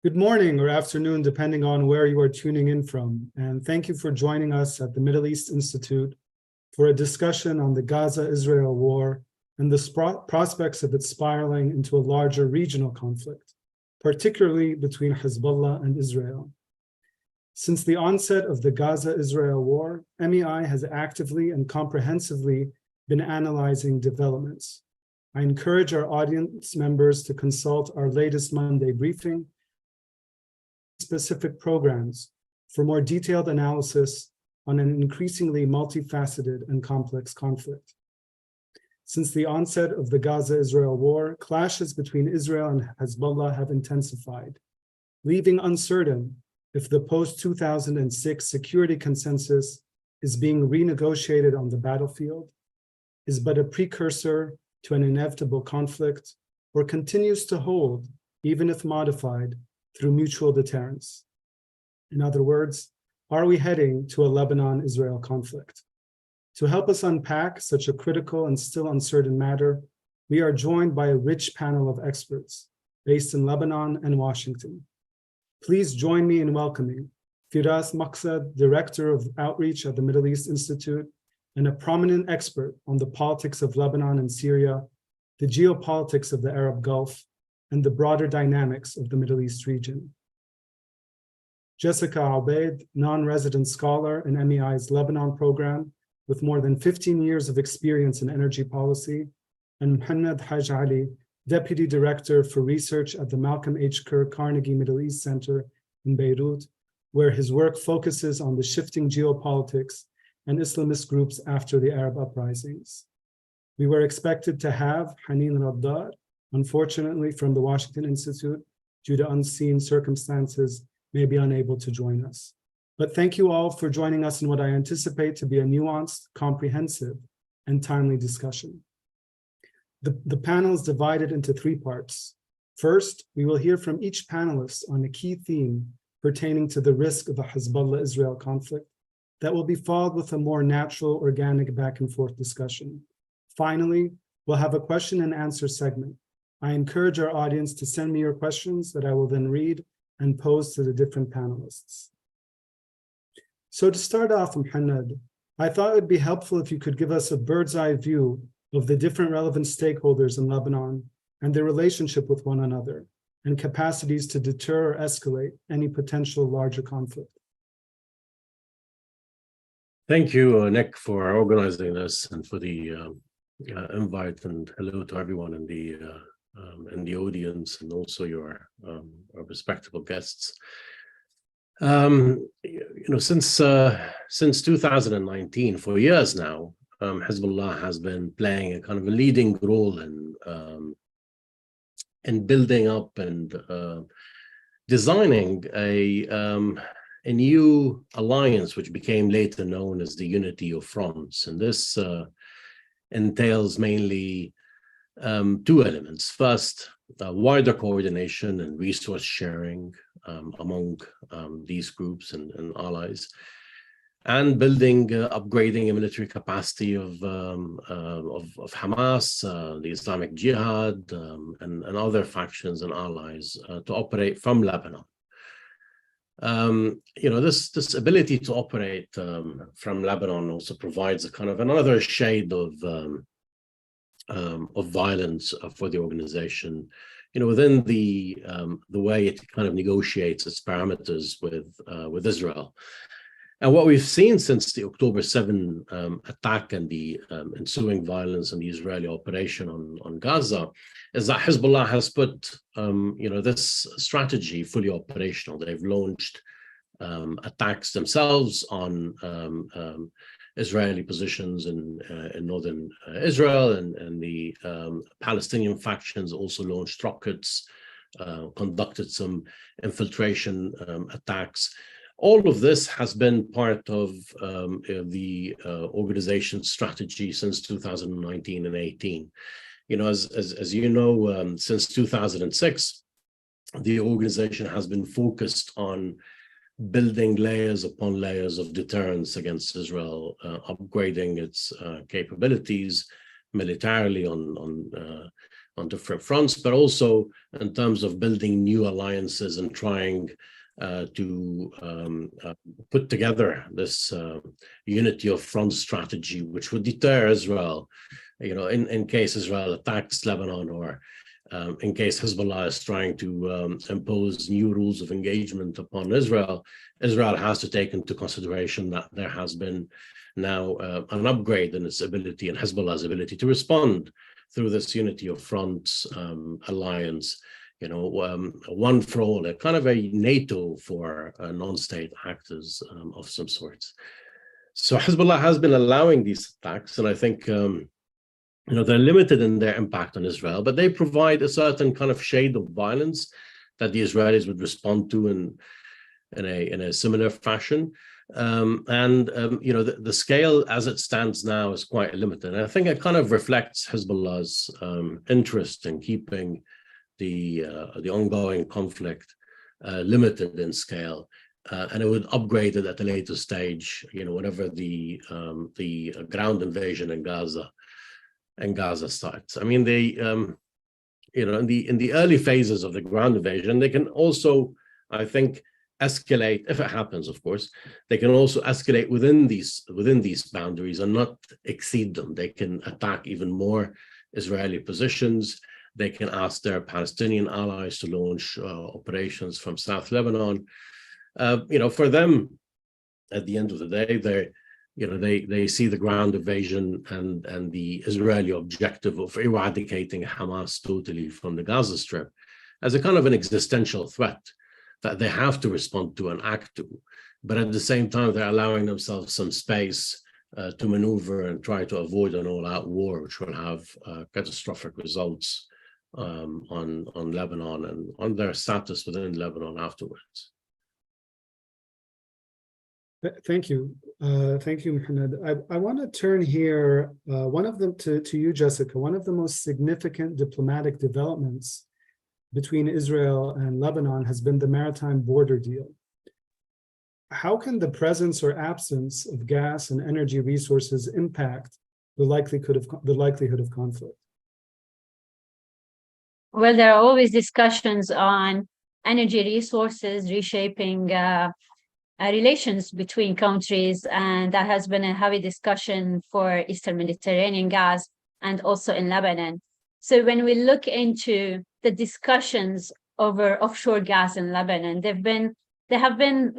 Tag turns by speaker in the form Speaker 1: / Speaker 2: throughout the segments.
Speaker 1: Good morning or afternoon, depending on where you are tuning in from. And thank you for joining us at the Middle East Institute for a discussion on the Gaza-Israel war and the prospects of it spiraling into a larger regional conflict, particularly between Hezbollah and Israel. Since the onset of the Gaza-Israel war, MEI has actively and comprehensively been analyzing developments. I encourage our audience members to consult our latest Monday briefing, specific programs for more detailed analysis on an increasingly multifaceted and complex conflict. Since the onset of the Gaza-Israel war, clashes between Israel and Hezbollah have intensified, leaving uncertain if the post-2006 security consensus is being renegotiated on the battlefield, is but a precursor to an inevitable conflict, or continues to hold, even if modified, through mutual deterrence. In other words, are we heading to a Lebanon-Israel conflict? To help us unpack such a critical and still uncertain matter, we are joined by a rich panel of experts based in Lebanon and Washington. Please join me in welcoming Firas Maqsad, Director of Outreach at the Middle East Institute, and a prominent expert on the politics of Lebanon and Syria, the geopolitics of the Arab Gulf, and the broader dynamics of the Middle East region. Jessica Albaid, non-resident scholar in MEI's Lebanon program with more than 15 years of experience in energy policy, and Mohamed Haj Ali, Deputy Director for Research at the Malcolm H. Kerr Carnegie Middle East Center in Beirut, where his work focuses on the shifting geopolitics and Islamist groups after the Arab uprisings. We were expected to have Haneen Raddar, unfortunately, from the Washington Institute, due to unseen circumstances, may be unable to join us. But thank you all for joining us in what I anticipate to be a nuanced, comprehensive, and timely discussion. The panel is divided into three parts. First, we will hear from each panelist on a key theme pertaining to the risk of a Hezbollah-Israel conflict that will be followed with a more natural, organic back and forth discussion. Finally, we'll have a question and answer segment. I encourage our audience to send me your questions that I will then read and pose to the different panelists. So to start off, Mohamed, I thought it would be helpful if you could give us a bird's eye view of the different relevant stakeholders in Lebanon and their relationship with one another and capacities to deter or escalate any potential larger conflict.
Speaker 2: Thank you, Nick, for organizing this and for the invite, and hello to everyone in the audience and also your respectable guests. Since 2019, for years now, Hezbollah has been playing a kind of a leading role in building up and designing a new alliance, which became later known as the Unity of Fronts. And this entails mainly two elements. First, wider coordination and resource sharing among these groups and allies, and building, upgrading a military capacity of Hamas, the Islamic Jihad, and other factions and allies to operate from Lebanon. This ability to operate from Lebanon also provides a kind of another shade of violence for the organization, within the way it kind of negotiates its parameters with Israel. And what we've seen since the October 7 attack and the ensuing violence in the Israeli operation on Gaza is that Hezbollah has put this strategy fully operational. They've launched attacks themselves on Israeli positions in northern Israel, and the Palestinian factions also launched rockets, conducted some infiltration attacks. All of this has been part of the organization's strategy since 2019 and 18. As you know, since 2006, the organization has been focused on building layers upon layers of deterrence against Israel, upgrading its capabilities, militarily on different fronts, but also in terms of building new alliances and trying to put together this unity of front strategy, which would deter Israel, in case Israel attacks Lebanon, or in case Hezbollah is trying to impose new rules of engagement upon Israel. Israel has to take into consideration that there has been now an upgrade in its ability and Hezbollah's ability to respond through this unity of fronts alliance, one for all, a kind of a NATO for non-state actors of some sorts. So Hezbollah has been allowing these attacks, and I think they're limited in their impact on Israel, but they provide a certain kind of shade of violence that the Israelis would respond to in a similar fashion. The scale as it stands now is quite limited. And I think it kind of reflects Hezbollah's interest in keeping the ongoing conflict limited in scale, and it would upgrade it at a later stage, whenever the ground invasion in Gaza starts. I mean, they in the early phases of the ground invasion, they can also, I think, escalate, if it happens, of course. They can also escalate within these boundaries and not exceed them. They can attack even more Israeli positions. They can ask their Palestinian allies to launch operations from South Lebanon. For them, at the end of the day, they see the ground invasion and the Israeli objective of eradicating Hamas totally from the Gaza Strip as a kind of an existential threat that they have to respond to and act to. But at the same time, they're allowing themselves some space to maneuver and try to avoid an all-out war, which will have catastrophic results on Lebanon and on their status within Lebanon afterwards.
Speaker 1: Thank you. Thank you, Mohammed. I want to turn here, one of them to you, Jessica. One of the most significant diplomatic developments between Israel and Lebanon has been the maritime border deal. How can the presence or absence of gas and energy resources impact the likelihood of conflict?
Speaker 3: Well, there are always discussions on energy resources reshaping relations between countries, and that has been a heavy discussion for Eastern Mediterranean gas and also in Lebanon. So when we look into the discussions over offshore gas in Lebanon, there have been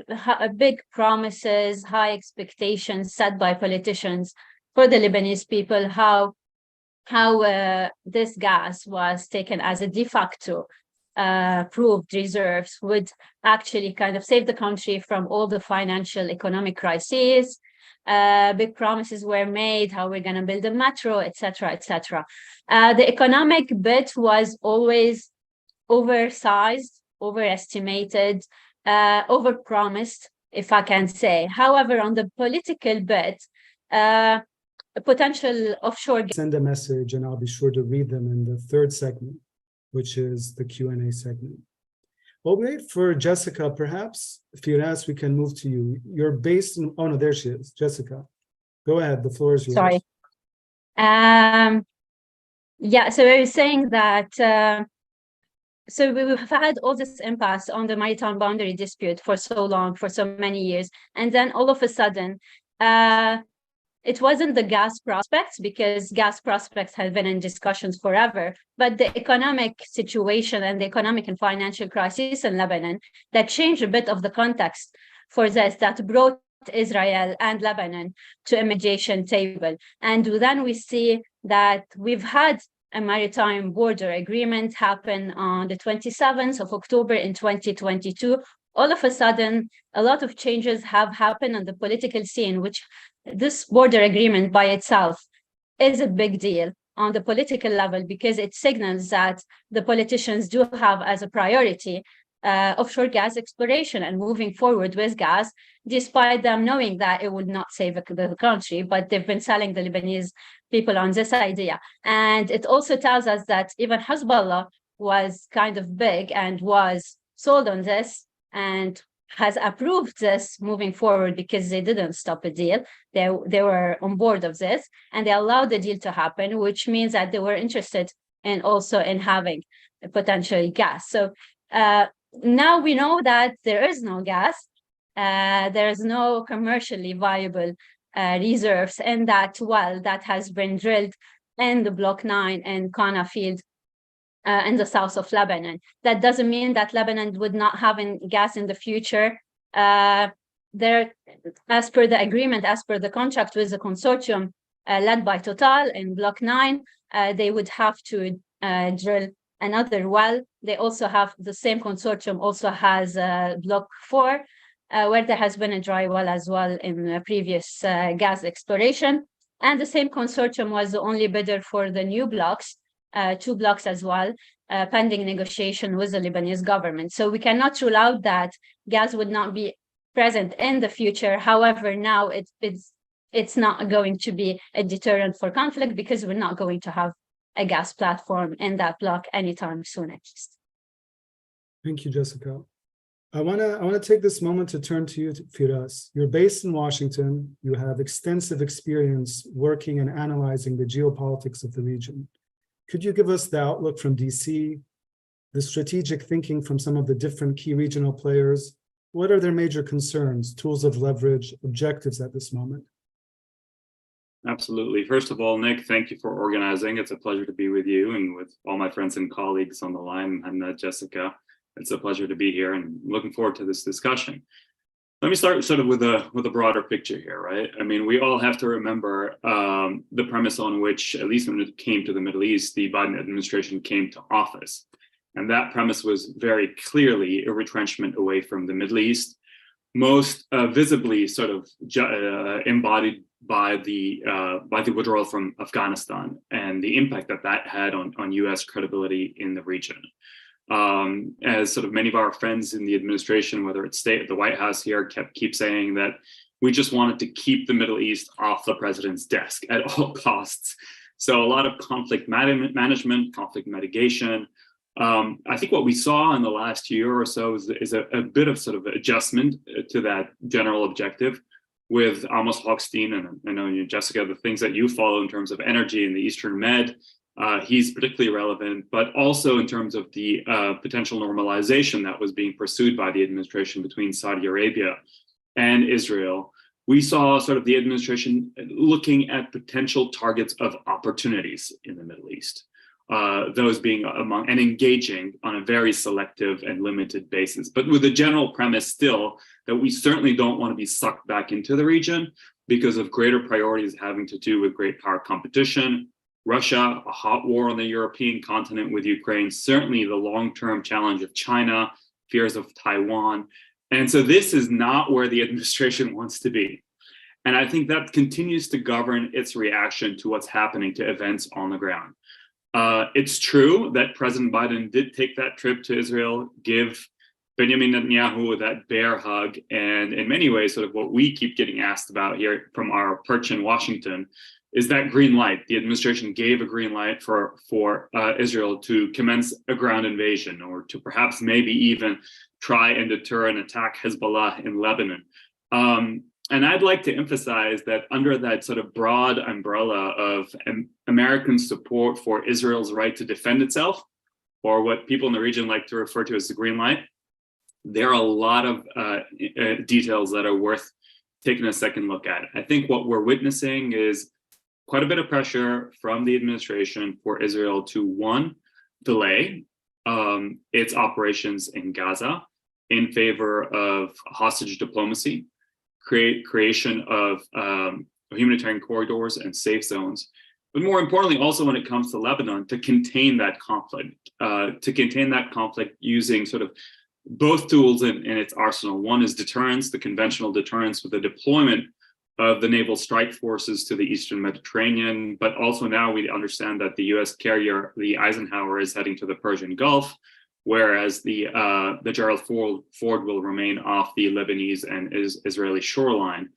Speaker 3: big promises, high expectations set by politicians for the Lebanese people, how this gas was taken as a de facto proved reserves would actually kind of save the country from all the financial economic crises. Big promises were made, how we're going to build a metro, etc., etc. The economic bit was always oversized, overestimated, overpromised, if I can say. However, on the political bit, potential offshore...
Speaker 1: Send a message and I'll be sure to read them in the third segment, which is the Q&A segment. We'll wait for Jessica. Perhaps, Firas, we can move to you. You're based in... Oh, no, there she is. Jessica, go ahead. The floor is yours.
Speaker 3: Sorry. Yeah, so I was saying that... So we've had all this impasse on the maritime boundary dispute for so long, for so many years. And then all of a sudden, it wasn't the gas prospects, because gas prospects have been in discussions forever, but the economic situation and the economic and financial crisis in Lebanon that changed a bit of the context for this, that brought Israel and Lebanon to a mediation table. And then we see that we've had a maritime border agreement happen on the 27th of October in 2022. All of a sudden, a lot of changes have happened on the political scene, which this border agreement by itself is a big deal on the political level, because it signals that the politicians do have as a priority offshore gas exploration and moving forward with gas, despite them knowing that it would not save the country, but they've been selling the Lebanese people on this idea. And it also tells us that even Hezbollah was kind of big and was sold on this, and has approved this moving forward because they didn't stop a deal. They were on board of this, and they allowed the deal to happen, which means that they were interested in also in having potentially gas. So now we know that there is no gas. There is no commercially viable reserves in that well that has been drilled in the Block 9 and Qana field in the south of Lebanon. That doesn't mean that Lebanon would not have gas in the future. There, as per the agreement, as per the contract with the consortium led by Total in Block 9, they would have to drill another well. They also have, the same consortium also has Block 4, where there has been a dry well as well in previous gas exploration. And the same consortium was the only bidder for the new blocks, 2 blocks as well, pending negotiation with the Lebanese government. So we cannot rule out that gas would not be present in the future. However, now it's not going to be a deterrent for conflict because we're not going to have a gas platform in that block anytime soon, at least.
Speaker 1: Thank you, Jessica. I want to take this moment to turn to you, Firas. You're based in Washington. You have extensive experience working and analyzing the geopolitics of the region. Could you give us the outlook from DC, the strategic thinking from some of the different key regional players? What are their major concerns, tools of leverage, objectives at this moment?
Speaker 4: Absolutely. First of all, Nick, thank you for organizing. It's a pleasure to be with you and with all my friends and colleagues on the line, and Jessica. It's a pleasure to be here and looking forward to this discussion. Let me start sort of with a broader picture here, right? I mean, we all have to remember the premise on which, at least when it came to the Middle East, the Biden administration came to office. And that premise was very clearly a retrenchment away from the Middle East, most visibly sort of embodied by the withdrawal from Afghanistan and the impact that that had on U.S. credibility in the region. As sort of many of our friends in the administration, whether it's the White House here, keep saying that we just wanted to keep the Middle East off the president's desk at all costs. So a lot of conflict management, conflict mitigation. I think what we saw in the last year or so is a bit of sort of adjustment to that general objective with Amos Hochstein, and I know, Jessica, the things that you follow in terms of energy in the Eastern Med. He's particularly relevant, but also in terms of the potential normalization that was being pursued by the administration between Saudi Arabia and Israel. We saw sort of the administration looking at potential targets of opportunities in the Middle East, those being among and engaging on a very selective and limited basis, but with the general premise still that we certainly don't want to be sucked back into the region because of greater priorities having to do with great power competition, Russia, a hot war on the European continent with Ukraine, certainly the long-term challenge of China, fears of Taiwan. And so this is not where the administration wants to be. And I think that continues to govern its reaction to what's happening to events on the ground. It's true that President Biden did take that trip to Israel, give Benjamin Netanyahu that bear hug, and in many ways, sort of what we keep getting asked about here from our perch in Washington is that green light. The administration gave a green light for Israel to commence a ground invasion, or to perhaps maybe even try and deter and attack Hezbollah in Lebanon. And I'd like to emphasize that under that sort of broad umbrella of American support for Israel's right to defend itself, or what people in the region like to refer to as the green light, there are a lot of details that are worth taking a second look at. I think what we're witnessing is quite a bit of pressure from the administration for Israel to, one, delay its operations in Gaza in favor of hostage diplomacy, creation of humanitarian corridors and safe zones, but more importantly, also when it comes to Lebanon, to contain that conflict using sort of both tools in its arsenal. One is deterrence, the conventional deterrence with the deployment of the naval strike forces to the Eastern Mediterranean, but also now we understand that the U.S. carrier, the Eisenhower, is heading to the Persian Gulf, whereas the Gerald Ford will remain off the Lebanese and Israeli shoreline.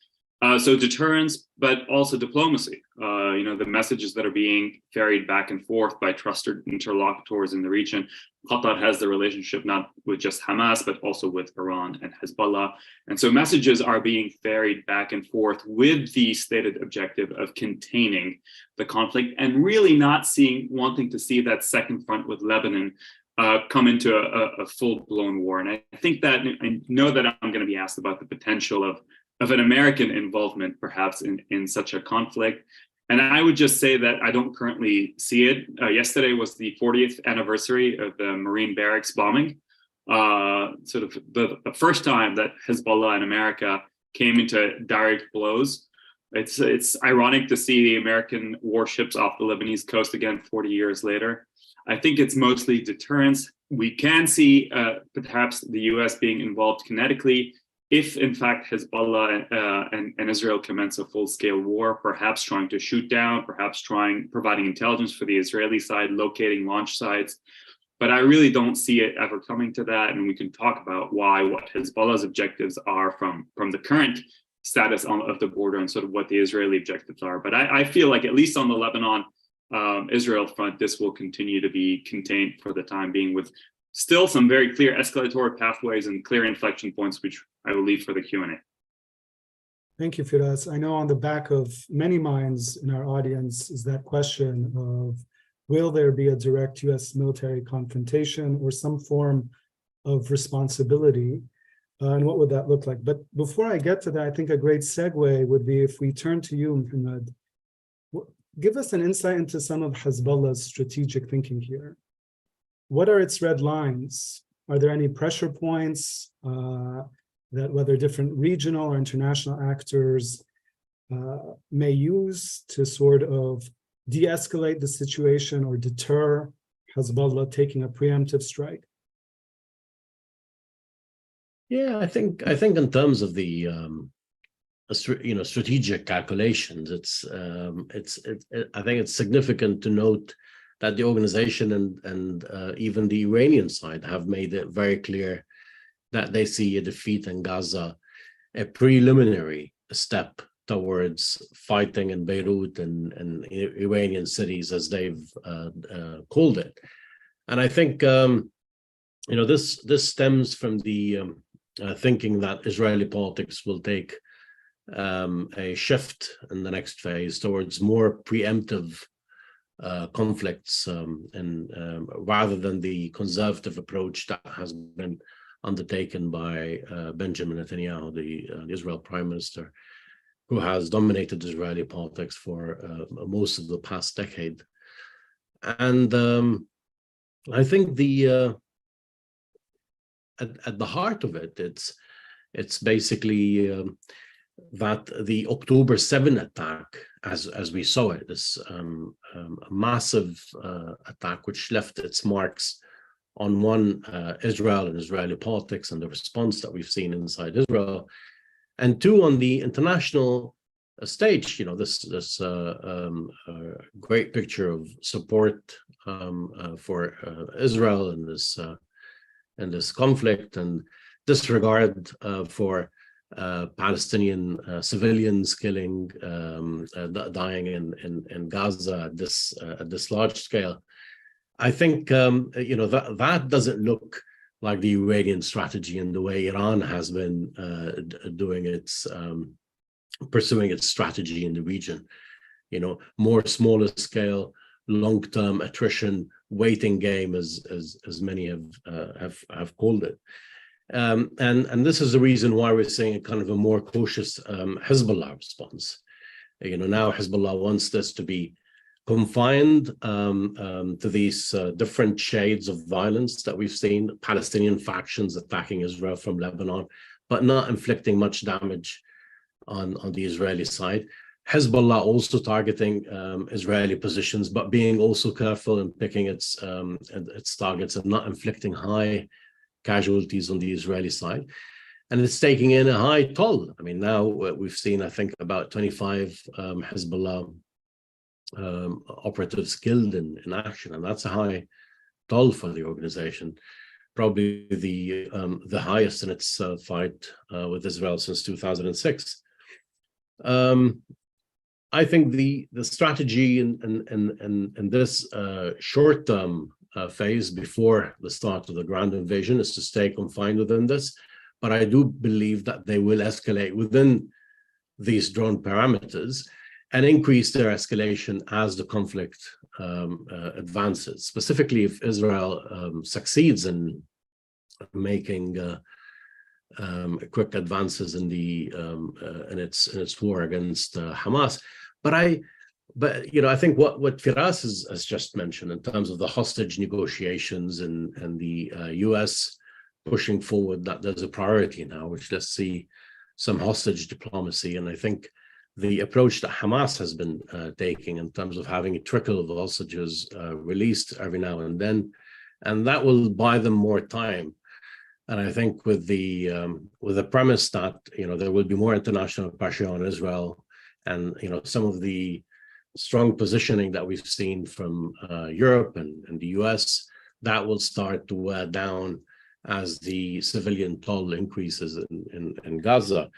Speaker 4: So deterrence, but also diplomacy. The messages that are being ferried back and forth by trusted interlocutors in the region. Qatar has the relationship not with just Hamas, but also with Iran and Hezbollah. And so messages are being ferried back and forth with the stated objective of containing the conflict and really not wanting to see that second front with Lebanon come into a full-blown war. And I think that, I know that I'm going to be asked about the potential of an American involvement perhaps in such a conflict. And I would just say that I don't currently see it. Yesterday was the 40th anniversary of the Marine barracks bombing. Sort of the first time that Hezbollah and America came into direct blows. It's ironic to see the American warships off the Lebanese coast again 40 years later. I think it's mostly deterrence. We can see perhaps the US being involved kinetically if in fact Hezbollah and Israel commence a full-scale war, perhaps trying to shoot down, perhaps providing intelligence for the Israeli side, locating launch sites. But I really don't see it ever coming to that. And we can talk about what Hezbollah's objectives are from the current status of the border and sort of what the Israeli objectives are. But I feel like at least on the Lebanon Israel front, this will continue to be contained for the time being, with still some very clear escalatory pathways and clear inflection points, which I will leave for the Q&A.
Speaker 1: Thank you, Firas. I know on the back of many minds in our audience is that question of, will there be a direct US military confrontation or some form of responsibility? And what would that look like? But before I get to that, I think a great segue would be if we turn to you, Mohammed. Give us an insight into some of Hezbollah's strategic thinking here. What are its red lines? Are there any pressure points that whether different regional or international actors may use to sort of de-escalate the situation or deter Hezbollah taking a preemptive strike?
Speaker 2: Yeah, I think in terms of the strategic calculations, I think it's significant to note that the organization and even the Iranian side have made it very clear that they see a defeat in Gaza a preliminary step towards fighting in Beirut and Iranian cities, as they've called it. And I think this stems from the thinking that Israeli politics will take a shift in the next phase towards more preemptive conflicts, and rather than the conservative approach that has been undertaken by Benjamin Netanyahu, the Israel Prime Minister, who has dominated Israeli politics for most of the past decade. And I think at the heart of it, it's basically that the October 7 attack, as we saw it, this massive attack which left its marks on one, Israel and Israeli politics and the response that we've seen inside Israel, and two, on the international stage, this great picture of support for Israel in this conflict, and disregard for Palestinian civilians dying in Gaza at this large scale. I think that doesn't look like the Iranian strategy in the way Iran has been pursuing its strategy in the region. More smaller scale, long-term attrition, waiting game, as many have called it. And this is the reason why we're seeing a kind of a more cautious Hezbollah response. Now Hezbollah wants this to be confined to these different shades of violence that we've seen, Palestinian factions attacking Israel from Lebanon, but not inflicting much damage on the Israeli side. Hezbollah also targeting Israeli positions, but being also careful in picking its targets and not inflicting high casualties on the Israeli side. And it's taking in a high toll. I mean, now we've seen, I think, about 25 Hezbollah operatives killed in action, and that's a high toll for the organization, probably the highest in its fight with Israel since 2006. I think the strategy in this short-term phase before the start of the ground invasion is to stay confined within this, but I do believe that they will escalate within these drone parameters and increase their escalation as the conflict advances. Specifically, if Israel succeeds in making quick advances in its war against Hamas, but I think what Firas has just mentioned in terms of the hostage negotiations and the U.S. pushing forward that there's a priority now, which let's see some hostage diplomacy, and I think the approach that Hamas has been taking in terms of having a trickle of hostages released every now and then, and that will buy them more time. And I think with the premise that there will be more international pressure on Israel, and some of the strong positioning that we've seen from Europe and the US, that will start to wear down as the civilian toll increases in Gaza.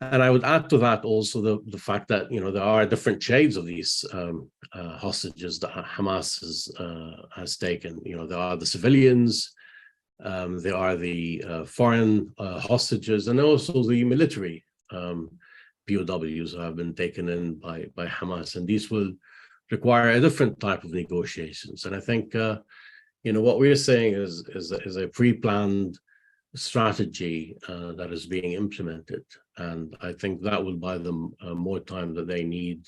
Speaker 2: And I would add to that also the fact that there are different shades of these hostages that Hamas has taken. There are the civilians, there are the foreign hostages, and also the military POWs who have been taken in by Hamas, and these will require a different type of negotiations. And I think what we're saying is a pre-planned strategy that is being implemented, and I think that will buy them more time that they need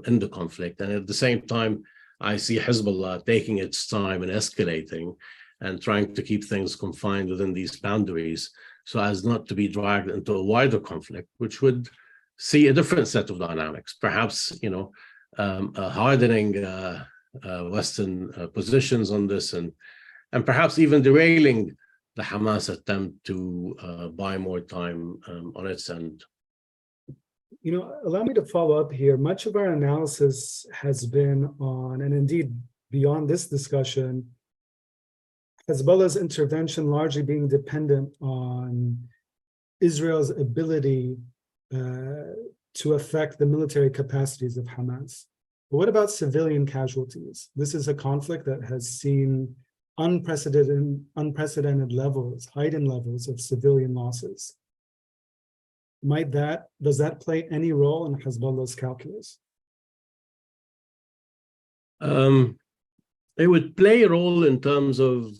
Speaker 2: in the conflict. And at the same time, I see Hezbollah taking its time and escalating and trying to keep things confined within these boundaries so as not to be dragged into a wider conflict, which would see a different set of dynamics, perhaps hardening Western positions on this, and perhaps even derailing the Hamas attempt to buy more time on its end.
Speaker 1: Allow me to follow up here. Much of our analysis has been on, and indeed beyond this discussion, Hezbollah's intervention largely being dependent on Israel's ability to affect the military capacities of Hamas. But what about civilian casualties? This is a conflict that has seen unprecedented levels, heightened levels of civilian losses. Does that play any role in Hezbollah's calculus?
Speaker 2: It would play a role in terms of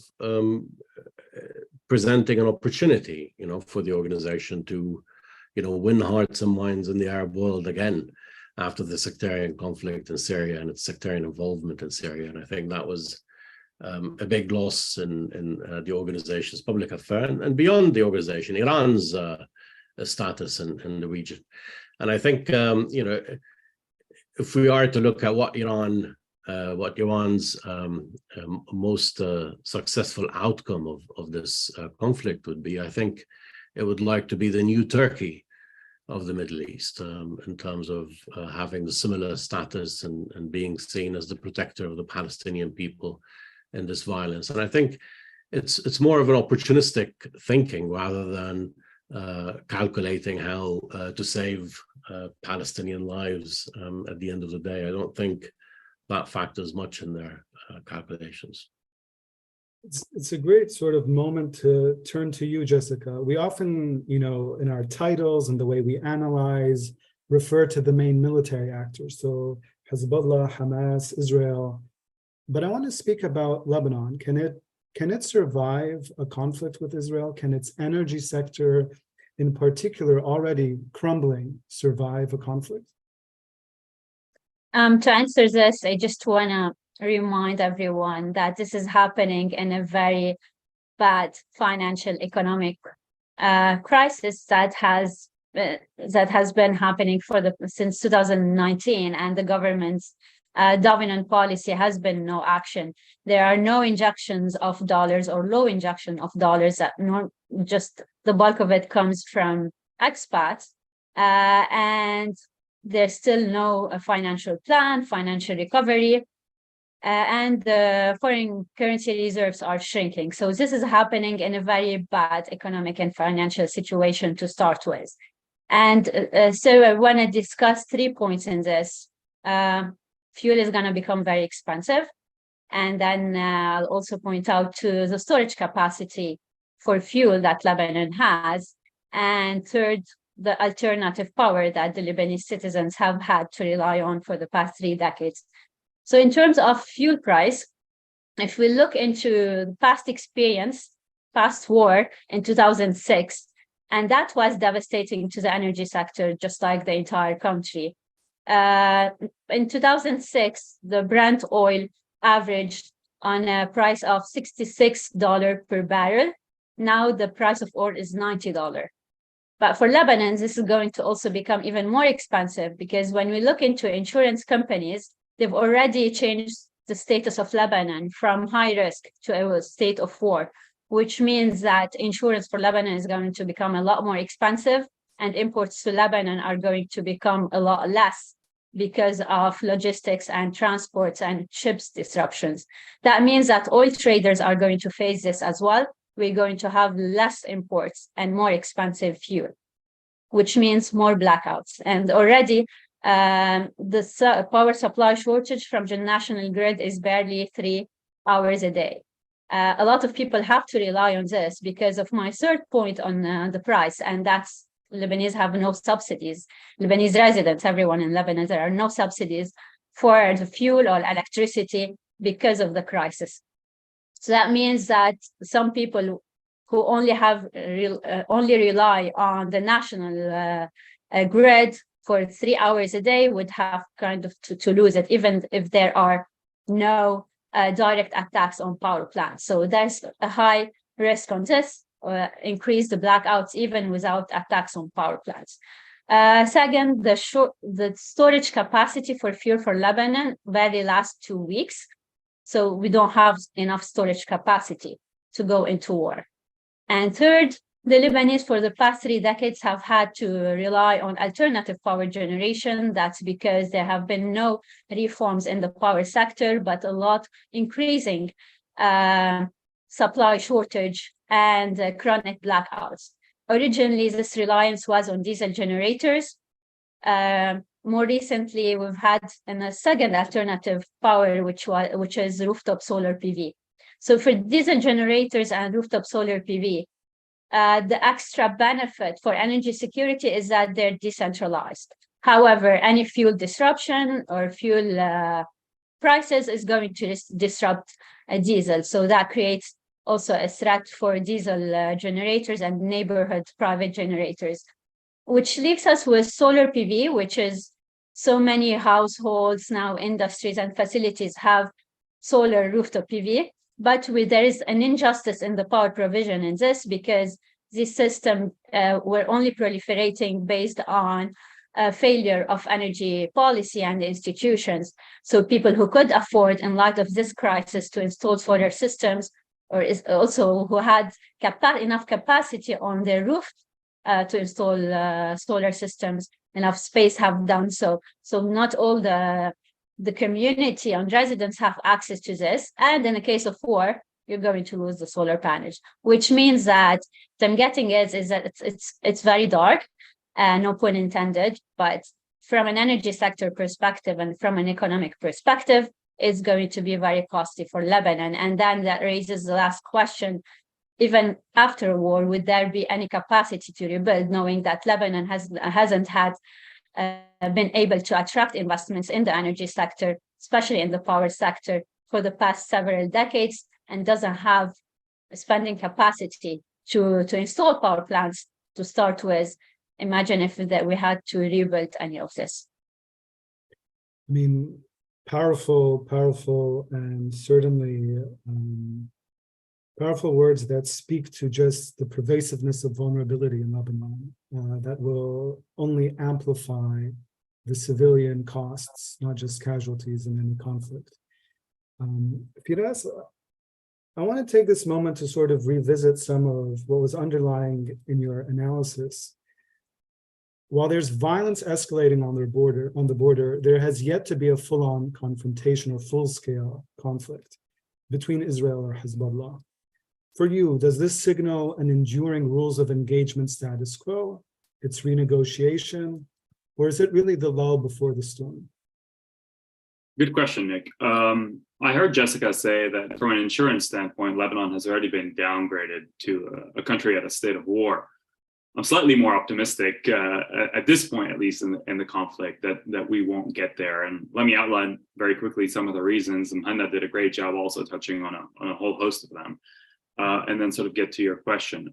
Speaker 2: presenting an opportunity, for the organization to, win hearts and minds in the Arab world again after the sectarian conflict in Syria and its sectarian involvement in Syria. And I think that was a big loss in the organization's public affair and beyond the organization, Iran's status in the region. And I think, if we are to look at what Iran's most successful outcome of this conflict would be, I think it would like to be the new Turkey of the Middle East in terms of having the similar status and being seen as the protector of the Palestinian people in this violence. And I think it's more of an opportunistic thinking rather than calculating how to save Palestinian lives at the end of the day. I don't think that factors much in their calculations.
Speaker 1: It's a great sort of moment to turn to you, Jessica. We often, in our titles and the way we analyze, refer to the main military actors. So Hezbollah, Hamas, Israel. But I want to speak about Lebanon. Can it survive a conflict with Israel? Can its energy sector, in particular, already crumbling, survive a conflict?
Speaker 3: To answer this, I just want to remind everyone that this is happening in a very bad financial economic crisis that has been happening since 2019, and the government's dominant policy has been no action. There are no injections of dollars or low injection of dollars. Just the bulk of it comes from expats, and there's still no financial plan, financial recovery, and the foreign currency reserves are shrinking. So this is happening in a very bad economic and financial situation to start with. And so I want to discuss 3 points in this. Fuel is going to become very expensive. And then I'll also point out to the storage capacity for fuel that Lebanon has. And third, the alternative power that the Lebanese citizens have had to rely on for the past 3 decades. So in terms of fuel price, if we look into the past experience, past war in 2006, and that was devastating to the energy sector, just like the entire country. In 2006, the Brent oil averaged on a price of $66 per barrel. Now the price of oil is $90. But for Lebanon, this is going to also become even more expensive because when we look into insurance companies, they've already changed the status of Lebanon from high risk to a state of war, which means that insurance for Lebanon is going to become a lot more expensive and imports to Lebanon are going to become a lot less because of logistics and transports and ships disruptions. That means that oil traders are going to face this as well. We're going to have less imports and more expensive fuel, which means more blackouts. And already the power supply shortage from the national grid is barely 3 hours a day. A lot of people have to rely on this because of my third point on the price, and that's Lebanese have no subsidies. Lebanese residents, everyone in Lebanon, there are no subsidies for the fuel or electricity because of the crisis. So that means that some people who only rely on the national grid for 3 hours a day would have kind of to lose it, even if there are no direct attacks on power plants. So there's a high risk on this, increase the blackouts even without attacks on power plants. Second, the storage capacity for fuel for Lebanon barely lasts 2 weeks. So we don't have enough storage capacity to go into war. And third, the Lebanese for the past 3 decades have had to rely on alternative power generation. That's because there have been no reforms in the power sector, but a lot increasing supply shortage and chronic blackouts. Originally, this reliance was on diesel generators. More recently, we've had a second alternative power, which is rooftop solar PV. So for diesel generators and rooftop solar PV, the extra benefit for energy security is that they're decentralized. However, any fuel disruption or fuel prices is going to disrupt diesel. So that creates also a threat for diesel generators and neighborhood private generators, which leaves us with solar PV, which is so many households now, industries and facilities have solar rooftop PV, but there is an injustice in the power provision in this because this system were only proliferating based on failure of energy policy and institutions. So people who could afford, in light of this crisis, to install solar systems, or is also who had enough capacity on their roof to install solar systems, enough space have done so. So not all the community and residents have access to this. And in the case of war, you're going to lose the solar panels, which means that what I'm getting is that it's very dark, no pun intended, but from an energy sector perspective and from an economic perspective, it's going to be very costly for Lebanon. And then that raises the last question, even after war, would there be any capacity to rebuild, knowing that Lebanon hasn't had been able to attract investments in the energy sector, especially in the power sector, for the past several decades, and doesn't have spending capacity to install power plants to start with. Imagine if we had to rebuild any of this.
Speaker 1: I mean, powerful, and certainly powerful words that speak to just the pervasiveness of vulnerability in Lebanon that will only amplify the civilian costs, not just casualties in any conflict. Firas, I want to take this moment to sort of revisit some of what was underlying in your analysis. While there's violence escalating on the border, there has yet to be a full-on confrontation or full-scale conflict between Israel or Hezbollah. For you, does this signal an enduring rules of engagement status quo? its renegotiation, or is it really the lull before the storm?
Speaker 4: Good question, Nick. I heard Jessica say that from an insurance standpoint, Lebanon has already been downgraded to a country at a state of war. I'm slightly more optimistic at this point, at least in the conflict, that we won't get there. And let me outline very quickly some of the reasons. And Hannah did a great job also touching on a whole host of them, and then sort of get to your question.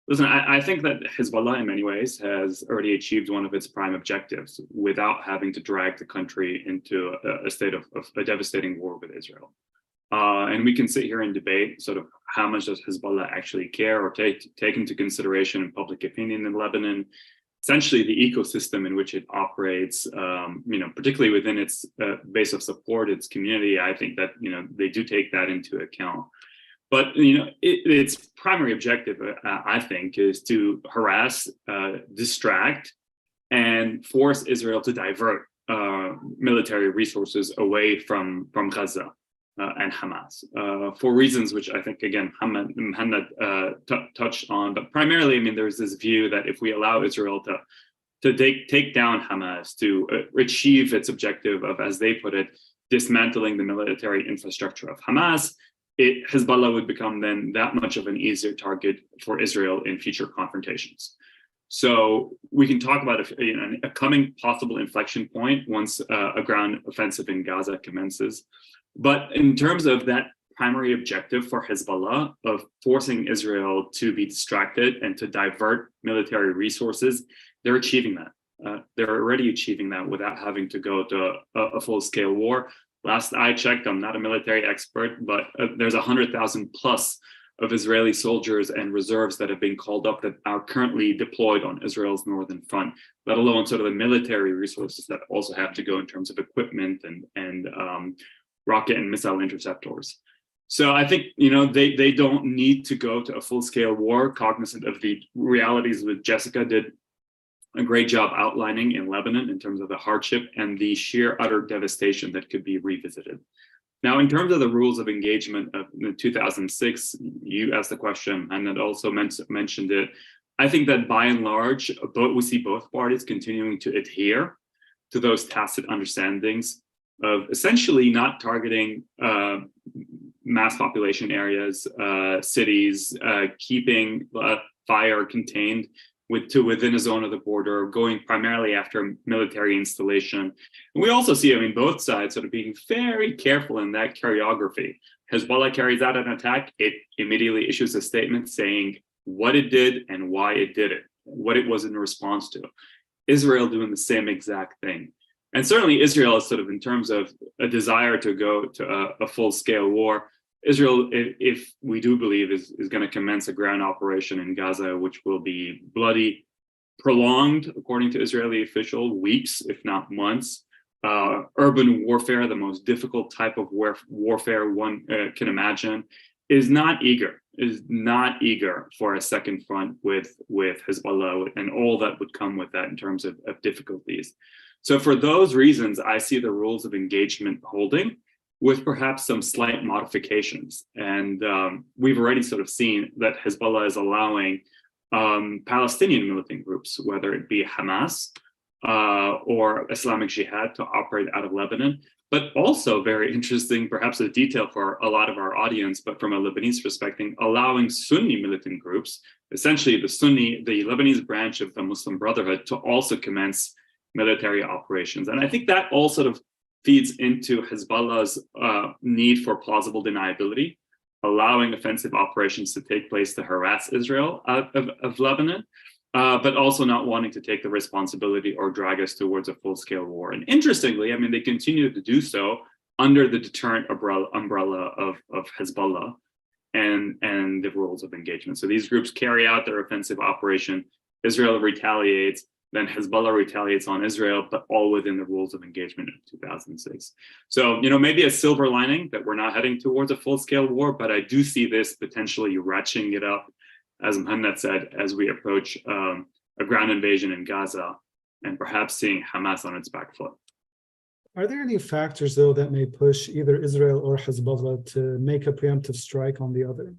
Speaker 4: Listen, I think that Hezbollah in many ways has already achieved one of its prime objectives without having to drag the country into a state of a devastating war with Israel. And we can sit here and debate sort of how much does Hezbollah actually care or take into consideration in public opinion in Lebanon, essentially the ecosystem in which it operates, particularly within its base of support, its community. I think that, they do take that into account. But, its primary objective, I think, is to harass, distract, and force Israel to divert military resources away from Gaza and Hamas for reasons which I think, again, Hannah touched on. But primarily, there's this view that if we allow Israel to take down Hamas, to achieve its objective of, as they put it, dismantling the military infrastructure of Hamas, Hezbollah would become then that much of an easier target for Israel in future confrontations. So we can talk about a coming possible inflection point once a ground offensive in Gaza commences. But in terms of that primary objective for Hezbollah of forcing Israel to be distracted and to divert military resources, they're achieving that. They're already achieving that without having to go to a full-scale war. Last I checked, I'm not a military expert, but there's 100,000 plus of Israeli soldiers and reserves that have been called up that are currently deployed on Israel's northern front, let alone sort of the military resources that also have to go in terms of equipment and rocket and missile interceptors. So I think, they don't need to go to a full-scale war, cognizant of the realities that Jessica did a great job outlining in Lebanon in terms of the hardship and the sheer utter devastation that could be revisited. Now, in terms of the rules of engagement of 2006, you asked the question, and it also mentioned it. I think that by and large, we see both parties continuing to adhere to those tacit understandings of essentially not targeting mass population areas, cities, keeping fire contained within a zone of the border, going primarily after military installation. And we also see, both sides sort of being very careful in that choreography. Hezbollah carries out an attack, it immediately issues a statement saying what it did and why it did it, what it was in response to. Israel doing the same exact thing. And certainly Israel is sort of in terms of a desire to go to a full-scale war. Israel, if we do believe, is going to commence a ground operation in Gaza, which will be bloody, prolonged, according to Israeli officials, weeks, if not months. Urban warfare, the most difficult type of warfare one can imagine, is not eager for a second front with Hezbollah and all that would come with that in terms of difficulties. So for those reasons, I see the rules of engagement holding, with perhaps some slight modifications. And we've already sort of seen that Hezbollah is allowing Palestinian militant groups, whether it be Hamas or Islamic Jihad, to operate out of Lebanon. But also very interesting, perhaps a detail for a lot of our audience, but from a Lebanese perspective, allowing Sunni militant groups, essentially the Lebanese branch of the Muslim Brotherhood, to also commence military operations. And I think that all sort of feeds into Hezbollah's need for plausible deniability, allowing offensive operations to take place to harass Israel out of Lebanon, but also not wanting to take the responsibility or drag us towards a full-scale war. And interestingly, they continue to do so under the deterrent umbrella of Hezbollah and the rules of engagement. So these groups carry out their offensive operation, Israel retaliates, then Hezbollah retaliates on Israel, but all within the rules of engagement of 2006. So, maybe a silver lining that we're not heading towards a full-scale war, but I do see this potentially ratcheting it up, as Muhammad said, as we approach a ground invasion in Gaza and perhaps seeing Hamas on its back foot.
Speaker 1: Are there any factors, though, that may push either Israel or Hezbollah to make a preemptive strike on the other?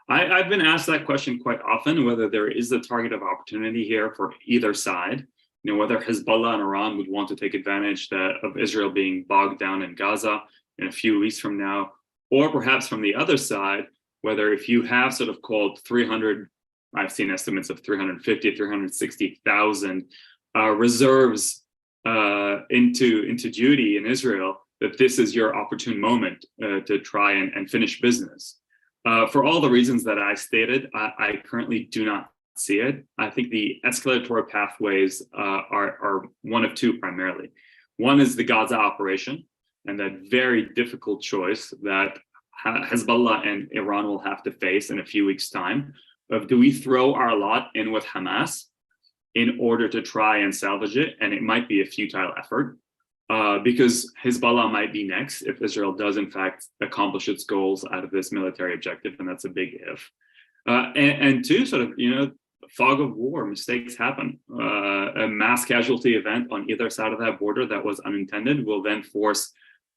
Speaker 4: I've been asked that question quite often, whether there is a target of opportunity here for either side. You know, whether Hezbollah and Iran would want to take advantage of Israel being bogged down in Gaza in a few weeks from now, or perhaps from the other side, whether if you have sort of called 300, I've seen estimates of 350, 360,000 reserves into duty in Israel, that this is your opportune moment to try and finish business. For all the reasons that I stated, I currently do not see it. I think the escalatory pathways are one of two primarily. One is the Gaza operation and that very difficult choice that Hezbollah and Iran will have to face in a few weeks' time of, do we throw our lot in with Hamas in order to try and salvage it? And it might be a futile effort because Hezbollah might be next if Israel does in fact accomplish its goals out of this military objective, and that's a big if. And two, sort of, you know, fog of war, mistakes happen. A mass casualty event on either side of that border that was unintended will then force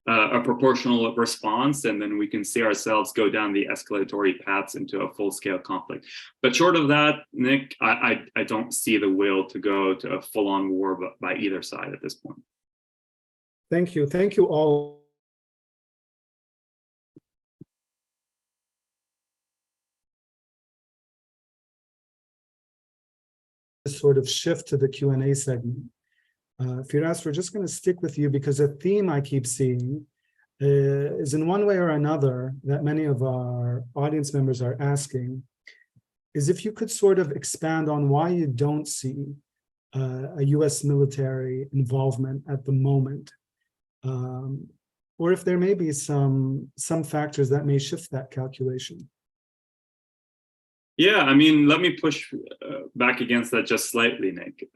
Speaker 4: a proportional response, and then we can see ourselves go down the escalatory paths into a full-scale conflict. But short of that, Nick, I don't see the will to go to a full-on war by either side at this point.
Speaker 1: Thank you. Thank you all. Sort of shift to the Q&A segment. Firas, we're just going to stick with you because a theme I keep seeing is, in one way or another, that many of our audience members are asking, is if you could sort of expand on why you don't see a U.S. military involvement at the moment, or if there may be some factors that may shift that calculation.
Speaker 4: Yeah, I mean, let me push back against that just slightly, Nick.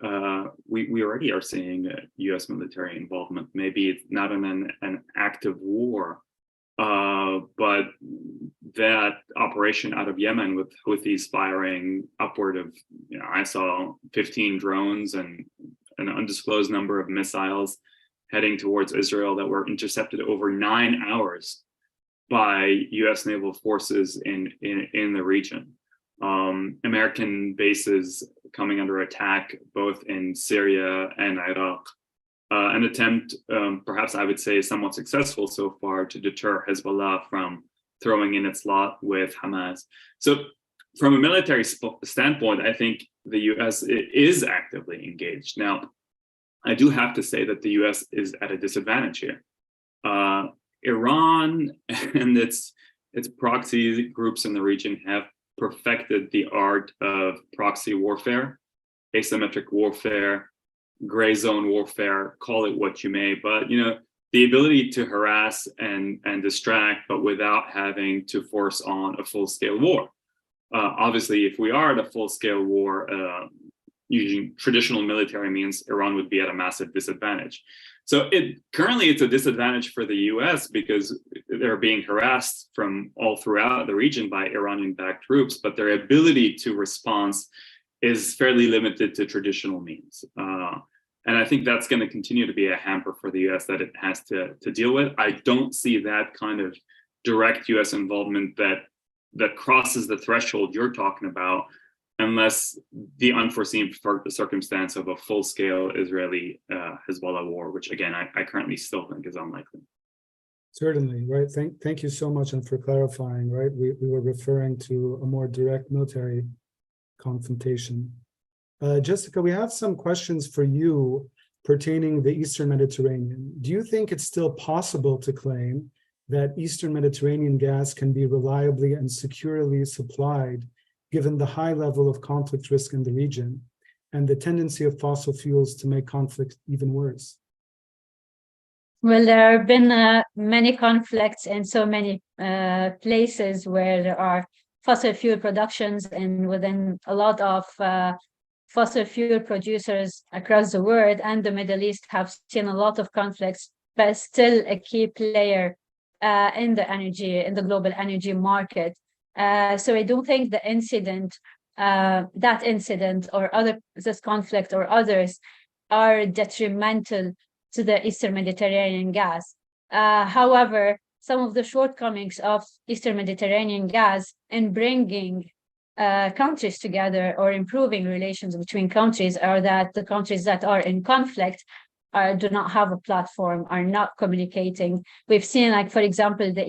Speaker 4: We already are seeing U.S. military involvement. Maybe it's not in an active war, but that operation out of Yemen with Houthis firing upward of, you know, I saw 15 drones and an undisclosed number of missiles heading towards Israel that were intercepted over 9 hours by U.S. naval forces in the region. American bases coming under attack both in Syria and Iraq. An attempt, perhaps I would say somewhat successful so far, to deter Hezbollah from throwing in its lot with Hamas. So from a military standpoint, I think the US is actively engaged. Now, I do have to say that the US is at a disadvantage here. Iran and its proxy groups in the region have perfected the art of proxy warfare, asymmetric warfare, gray zone warfare, call it what you may, but, you know, the ability to harass and distract, but without having to force on a full-scale war. Obviously, if we are at a full-scale war, using traditional military means, Iran would be at a massive disadvantage. So currently it's a disadvantage for the US because they're being harassed from all throughout the region by Iranian-backed troops, but their ability to respond is fairly limited to traditional means. And I think that's going to continue to be a hamper for the US that it has to deal with. I don't see that kind of direct US involvement that crosses the threshold you're talking about, unless the unforeseen circumstance of a full-scale Israeli Hezbollah war, which again, I currently still think is unlikely.
Speaker 1: Certainly, right. Thank you so much, and for clarifying, right? We were referring to a more direct military confrontation. Jessica, we have some questions for you pertaining the Eastern Mediterranean. Do you think it's still possible to claim that Eastern Mediterranean gas can be reliably and securely supplied given the high level of conflict risk in the region and the tendency of fossil fuels to make conflict even worse?
Speaker 3: Well, there have been many conflicts in so many places where there are fossil fuel productions, and within a lot of fossil fuel producers across the world and the Middle East have seen a lot of conflicts, but still a key player in the global energy market. So I don't think the incident, that incident or this conflict or others are detrimental to the Eastern Mediterranean gas. However, some of the shortcomings of Eastern Mediterranean gas in bringing countries together or improving relations between countries are that the countries that are in conflict do not have a platform, are not communicating. We've seen, like, for example, the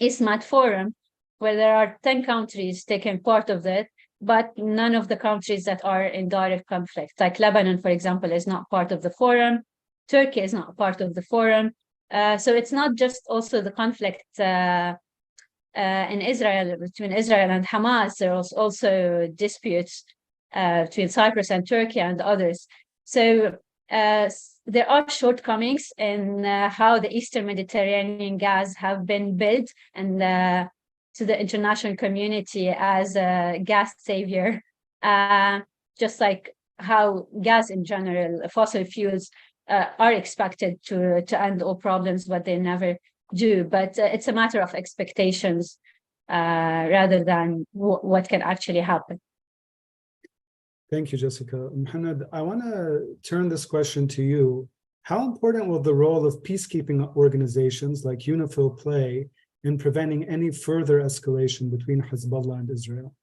Speaker 3: EastMed Forum, where there are 10 countries taking part of it, but none of the countries that are in direct conflict. Like Lebanon, for example, is not part of the forum. Turkey is not part of the forum. So it's not just also the conflict in Israel, between Israel and Hamas. There are also disputes between Cyprus and Turkey and others. So there are shortcomings in how the Eastern Mediterranean gas have been built and to the international community as a gas savior, just like how gas in general, fossil fuels are expected to end all problems, but they never do. But it's a matter of expectations rather than what can actually happen.
Speaker 1: Thank you, Jessica. Mohammed, I want to turn this question to you. How important will the role of peacekeeping organizations like UNIFIL play in preventing any further escalation between Hezbollah and Israel?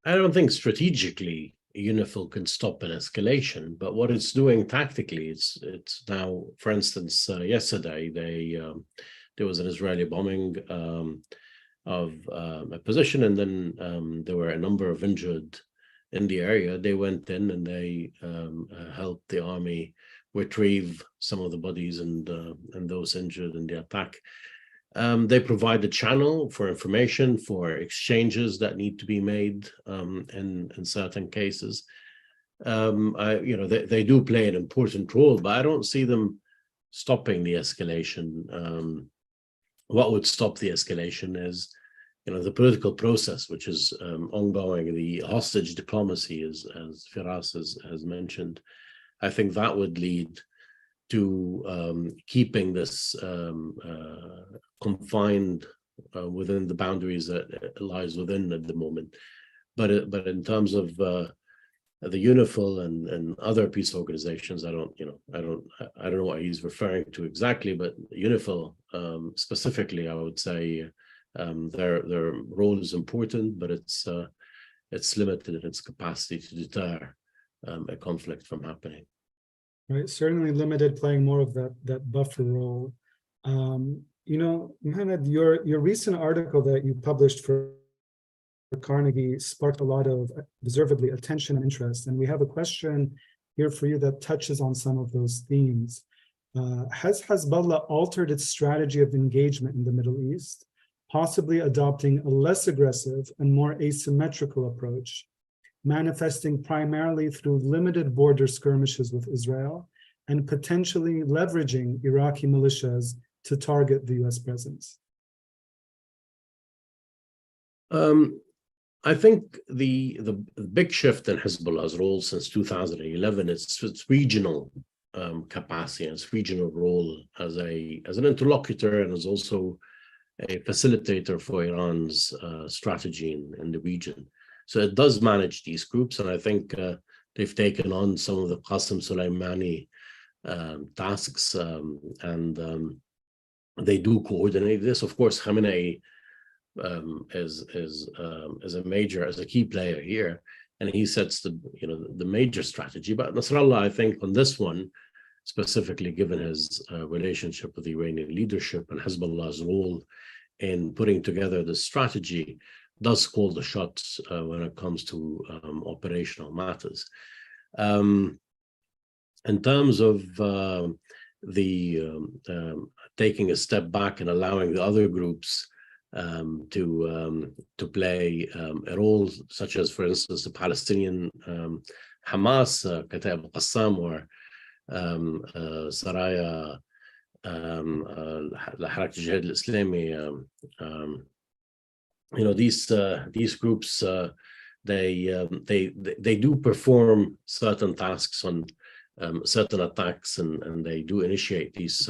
Speaker 2: I don't think strategically UNIFIL can stop an escalation, but what it's doing tactically, it's now, for instance, yesterday there was an Israeli bombing of a position, and then there were a number of injured in the area. They went in and they helped the army retrieve some of the bodies and those injured in the attack. They provide a channel for information, for exchanges that need to be made in certain cases. They do play an important role, but I don't see them stopping the escalation. What would stop the escalation is, the political process, which is ongoing, the hostage diplomacy, as Firas has mentioned. I think that would lead to keeping this confined within the boundaries that it lies within at the moment. But in terms of the UNIFIL and other peace organizations, I don't know what he's referring to exactly, but UNIFIL specifically, I would say their role is important, but it's limited in its capacity to deter a conflict from happening.
Speaker 1: Right, certainly limited, playing more of that buffer role. Mohammed, your recent article that you published for Carnegie sparked a lot of deservedly attention and interest, and we have a question here for you that touches on some of those themes. Has Hezbollah altered its strategy of engagement in the Middle East, possibly adopting a less aggressive and more asymmetrical approach, manifesting primarily through limited border skirmishes with Israel and potentially leveraging Iraqi militias to target the US presence?
Speaker 2: I think the big shift in Hezbollah's role since 2011 is its regional capacity and its regional role as an interlocutor and as also a facilitator for Iran's strategy in the region. So it does manage these groups, and I think they've taken on some of the Qasem Soleimani tasks, and they do coordinate this. Of course, Khamenei is a key player here, and he sets the major strategy. But Nasrallah, I think, on this one, specifically given his relationship with the Iranian leadership and Hezbollah's role in putting together the strategy, does call the shots when it comes to operational matters. In terms of taking a step back and allowing the other groups to play a role, such as, for instance, the Palestinian Hamas, Kataib al-Qassam, or Saraya, Harakat al-Jihad al-Islami, these groups, they do perform certain tasks on certain attacks, and they do initiate these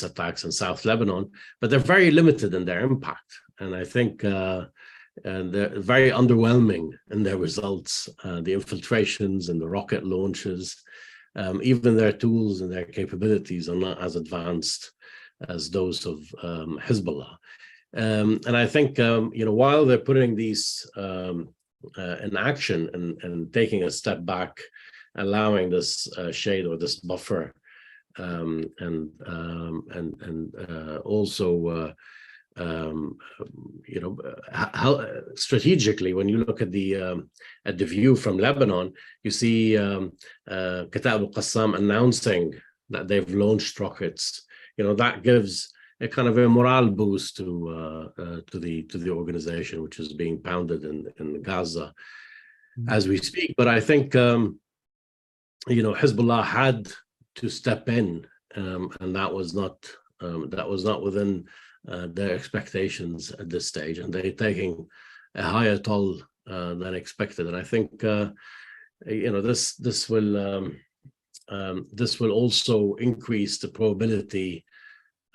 Speaker 2: attacks in South Lebanon, but they're very limited in their impact, and I think and they're very underwhelming in their results. The infiltrations and the rocket launches, even their tools and their capabilities are not as advanced as those of Hezbollah. And I think, while they're putting these in action and taking a step back, allowing this shade or this buffer, also how strategically, when you look at the view from Lebanon, you see Kataib al-Qassam announcing that they've launched rockets. That gives a kind of a morale boost to the organization, which is being pounded in Gaza as we speak. But I think Hezbollah had to step in, and that was not within their expectations at this stage, and they're taking a higher toll than expected. And I think this will also increase the probability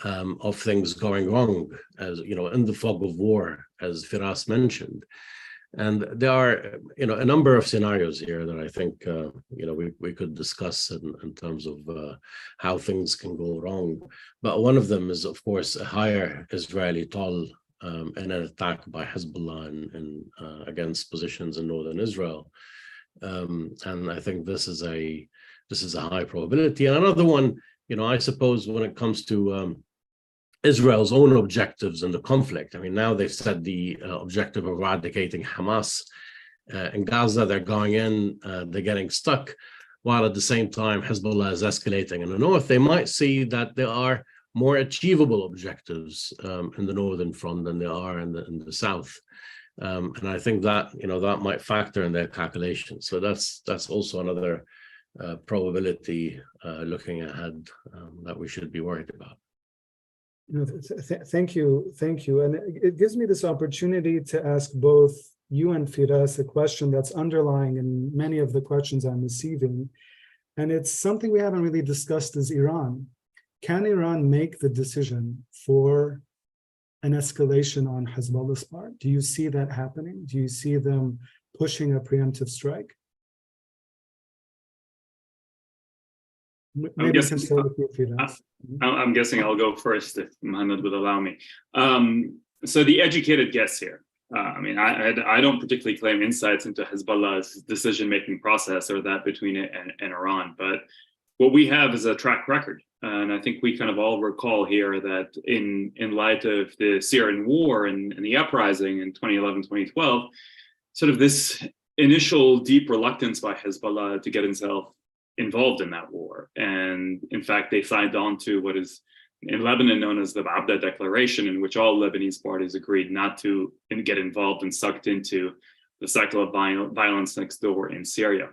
Speaker 2: of things going wrong, as in the fog of war, as Firas mentioned. And there are a number of scenarios here that I think we could discuss in terms of how things can go wrong. But one of them is, of course, a higher Israeli toll and an attack by Hezbollah against positions in northern Israel. And I think this is a high probability. And another one, I suppose, when it comes to Israel's own objectives in the conflict. I mean, now they've set the objective of eradicating Hamas in Gaza. They're going in, they're getting stuck, while at the same time Hezbollah is escalating in the north. They might see that there are more achievable objectives in the northern front than there are in the south. And I think that that might factor in their calculations. So that's also another probability looking ahead that we should be worried about.
Speaker 1: Thank you. And it gives me this opportunity to ask both you and Firas a question that's underlying in many of the questions I'm receiving. And it's something we haven't really discussed, is Iran. Can Iran make the decision for an escalation on Hezbollah's part? Do you see that happening? Do you see them pushing a preemptive strike? Maybe
Speaker 4: I'm guessing I'll go first if Mohammed would allow me. So the educated guess here. I don't particularly claim insights into Hezbollah's decision-making process or that between it and Iran, but what we have is a track record. And I think we kind of all recall here that in light of the Syrian war and the uprising in 2011, 2012, sort of this initial deep reluctance by Hezbollah to get itself involved in that war. And in fact, they signed on to what is in Lebanon known as the Abda Declaration, in which all Lebanese parties agreed not to get involved and sucked into the cycle of violence next door in Syria.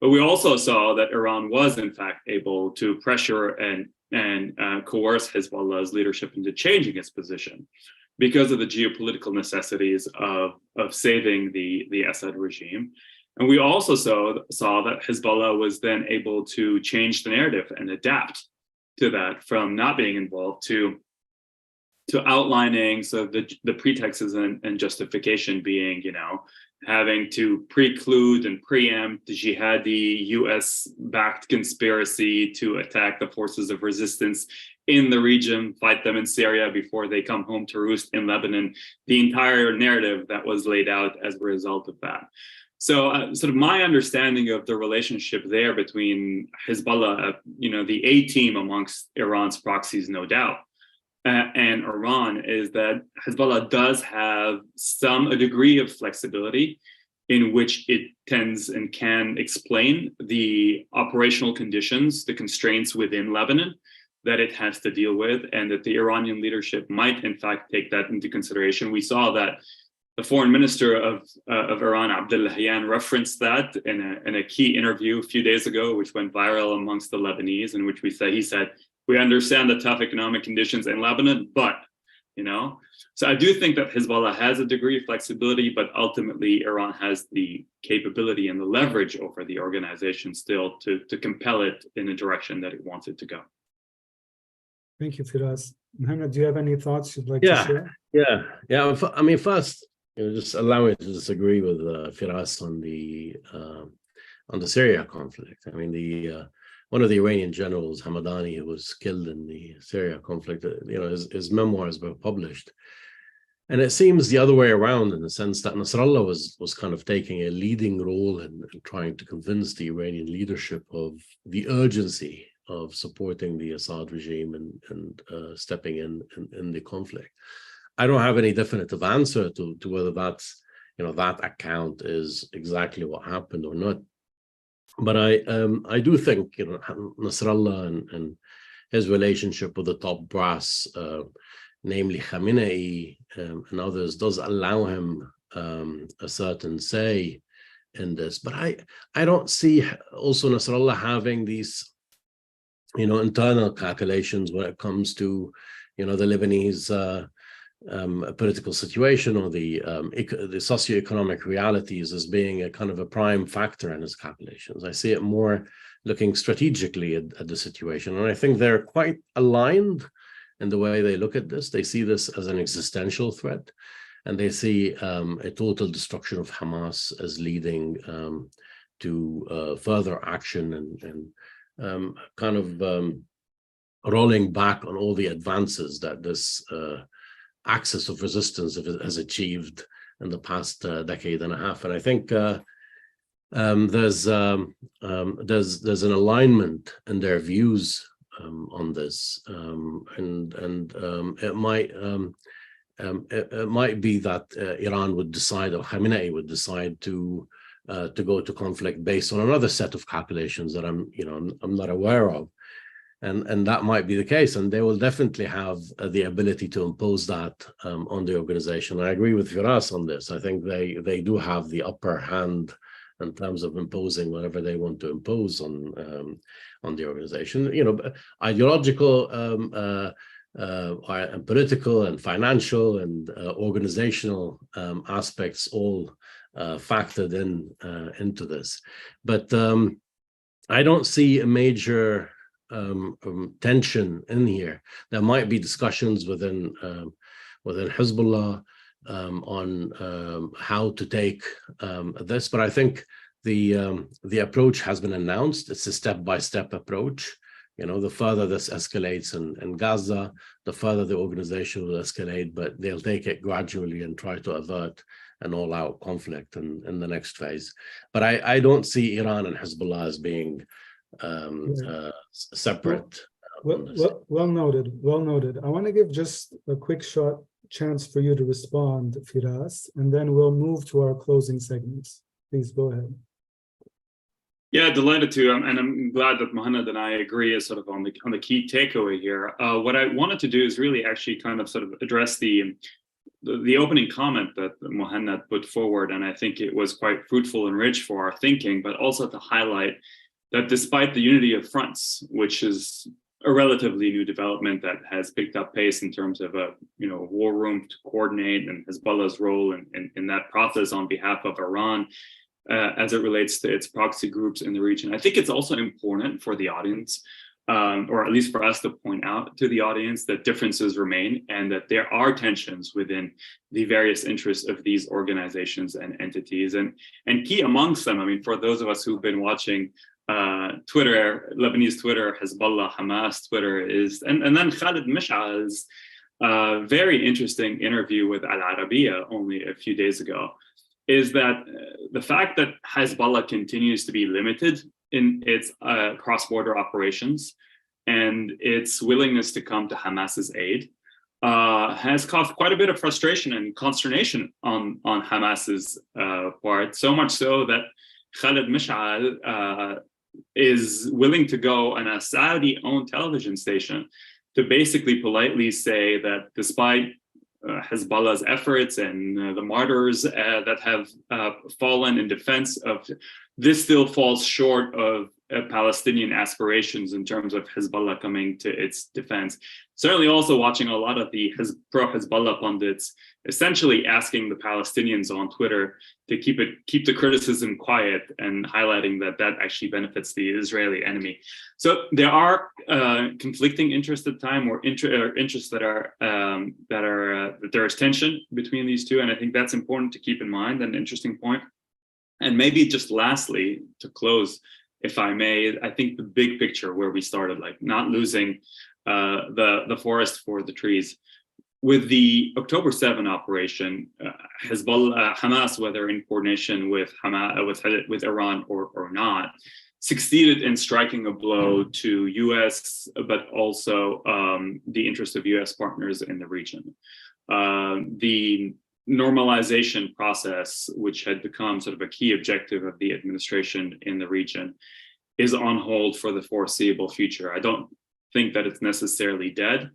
Speaker 4: But we also saw that Iran was in fact able to pressure and coerce Hezbollah's leadership into changing its position because of the geopolitical necessities of saving the Assad regime. And we also saw that Hezbollah was then able to change the narrative and adapt to that, from not being involved to outlining the pretexts and justification being, having to preclude and preempt the jihadi US-backed conspiracy to attack the forces of resistance in the region, fight them in Syria before they come home to roost in Lebanon. The entire narrative that was laid out as a result of that. So sort of my understanding of the relationship there between Hezbollah, the A team amongst Iran's proxies, no doubt, and Iran, is that Hezbollah does have a degree of flexibility in which it tends and can explain the operational conditions, the constraints within Lebanon that it has to deal with, and that the Iranian leadership might in fact take that into consideration. We saw that the foreign minister of Iran, Abdullahian, referenced that in a key interview a few days ago, which went viral amongst the Lebanese, in which he said, we understand the tough economic conditions in Lebanon, but, So I do think that Hezbollah has a degree of flexibility, but ultimately Iran has the capability and the leverage over the organization still to compel it in a direction that it wants it to go.
Speaker 1: Thank you, Firas. Mohammed, do you have any thoughts you'd like to share?
Speaker 2: Yeah. I mean, first, just allow me to disagree with Firas on the Syria conflict. I mean, one of the Iranian generals, Hamadani, who was killed in the Syria conflict, his memoirs were published. And it seems the other way around, in the sense that Nasrallah was kind of taking a leading role in trying to convince the Iranian leadership of the urgency of supporting the Assad regime and stepping in the conflict. I don't have any definitive answer to whether that's, that account is exactly what happened or not. But I do think, Nasrallah and his relationship with the top brass, namely Khamenei and others, does allow him a certain say in this. But I don't see also Nasrallah having these, internal calculations when it comes to, the Lebanese political situation or the socioeconomic realities as being a kind of a prime factor in his calculations. I see it more looking strategically at the situation. And I think they're quite aligned in the way they look at this. They see this as an existential threat, and they see a total destruction of Hamas as leading to further action and kind of rolling back on all the advances that this axis of resistance has achieved in the past decade and a half. And I think there's an alignment in their views on this, and it might be that Iran would decide, or Khamenei would decide to go to conflict based on another set of calculations that I'm not aware of. And that might be the case, and they will definitely have the ability to impose that on the organization. I agree with Firas on this. I think they do have the upper hand in terms of imposing whatever they want to impose on the organization. Ideological, and political, and financial, and organizational aspects all factored into this. But I don't see a major tension in here. There might be discussions within Hezbollah on how to take this, but I think the approach has been announced. It's a step-by-step approach. The further this escalates in Gaza, the further the organization will escalate, but they'll take it gradually and try to avert an all-out conflict in the next phase. But I don't see Iran and Hezbollah as being separate.
Speaker 1: Well noted. I want to give just a quick short chance for you to respond, Firas, and then we'll move to our closing segments. Please go ahead.
Speaker 4: Yeah, delighted to, and I'm glad that Mohanad and I agree is sort of on the key takeaway here. What I wanted to do is really actually kind of sort of address the opening comment that Mohanad put forward, and I think it was quite fruitful and rich for our thinking, but also to highlight that despite the unity of fronts, which is a relatively new development that has picked up pace in terms of a war room to coordinate and Hezbollah's role in that process on behalf of Iran as it relates to its proxy groups in the region. I think it's also important for the audience, or at least for us, to point out to the audience that differences remain and that there are tensions within the various interests of these organizations and entities. And key amongst them, I mean, for those of us who've been watching Twitter, Lebanese Twitter, Hezbollah, Hamas Twitter and then Khalid Mish'al's very interesting interview with Al Arabiya only a few days ago, is that the fact that Hezbollah continues to be limited in its cross-border operations and its willingness to come to Hamas's aid has caused quite a bit of frustration and consternation on Hamas's part, so much so that Khalid Mish'al is willing to go on a Saudi-owned television station to basically politely say that despite Hezbollah's efforts and the martyrs that have fallen in defense of this, still falls short of Palestinian aspirations in terms of Hezbollah coming to its defense. Certainly also watching a lot of the pro-Hezbollah pundits essentially asking the Palestinians on Twitter to keep the criticism quiet and highlighting that actually benefits the Israeli enemy. So there are conflicting interests at the time, or interests that there is tension between these two, and I think that's important to keep in mind, an interesting point. And maybe just lastly, to close if I may, I think the big picture where we started, like not losing the forest for the trees. With the October 7 operation, Hezbollah, Hamas, whether in coordination with with Iran or not, succeeded in striking a blow to U.S., but also the interest of U.S. partners in the region. The normalization process, which had become sort of a key objective of the administration in the region, is on hold for the foreseeable future. I don't think that it's necessarily dead,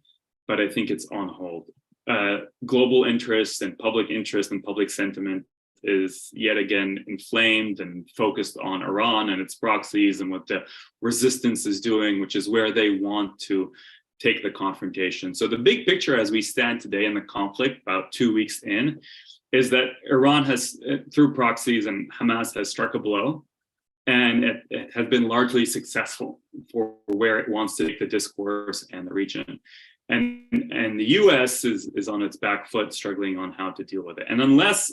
Speaker 4: but I think it's on hold. Global interest and public sentiment is yet again inflamed and focused on Iran and its proxies and what the resistance is doing, which is where they want to take the confrontation. So the big picture as we stand today in the conflict, about 2 weeks in, is that Iran has, through proxies, and Hamas has struck a blow, and it has been largely successful for where it wants to take the discourse and the region. And the U.S. is on its back foot, struggling on how to deal with it. And unless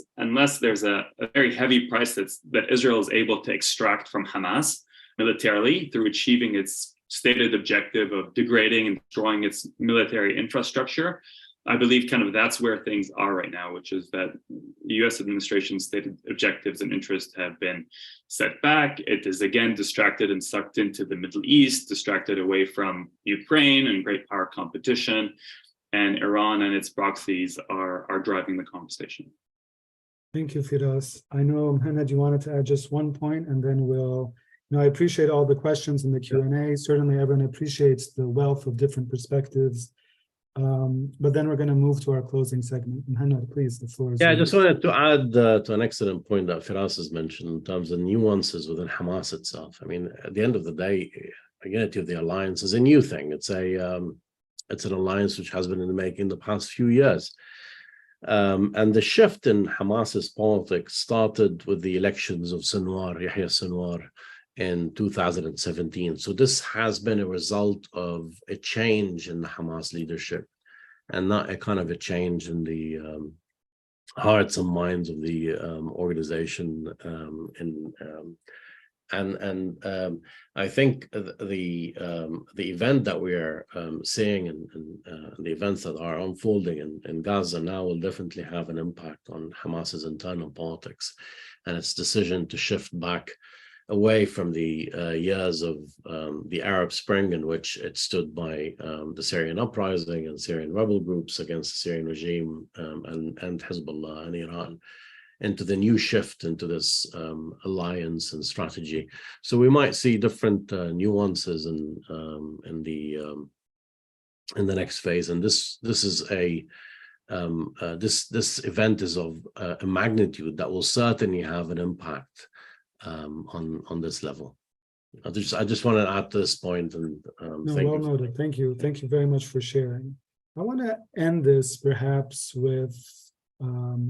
Speaker 4: there's a very heavy price that Israel is able to extract from Hamas militarily through achieving its stated objective of degrading and destroying its military infrastructure, I believe kind of that's where things are right now, which is that the U.S. administration's stated objectives and interests have been set back. It is again distracted and sucked into the Middle East, distracted away from Ukraine and great power competition, and Iran and its proxies are driving the conversation.
Speaker 1: Thank you, Firas. I know, Mohammed, you wanted to add just one point, and then we'll, I appreciate all the questions in the Q&A. Certainly everyone appreciates the wealth of different perspectives. But then we're going to move to our closing segment. Mohammed, please, the floor is yours.
Speaker 2: I just wanted to add to an excellent point that Firas has mentioned in terms of nuances within Hamas itself. I mean, at the end of the day, the unity of the alliance is a new thing. It's an alliance which has been in the making the past few years. And the shift in Hamas's politics started with the elections of Yahya Sinwar, in 2017. So this has been a result of a change in the Hamas leadership and not a kind of a change in the hearts and minds of the organization. I think the event that we are seeing and the events that are unfolding in Gaza now will definitely have an impact on Hamas's internal politics and its decision to shift back away from the years of the Arab Spring, in which it stood by the Syrian uprising and Syrian rebel groups against the Syrian regime and Hezbollah and Iran, into the new shift into this alliance and strategy. So we might see different nuances in the next phase, and this is this event is of a magnitude that will certainly have an impact on this level. I just want to add to this point, and
Speaker 1: well noted. Thank you very much for sharing. I want to end this perhaps with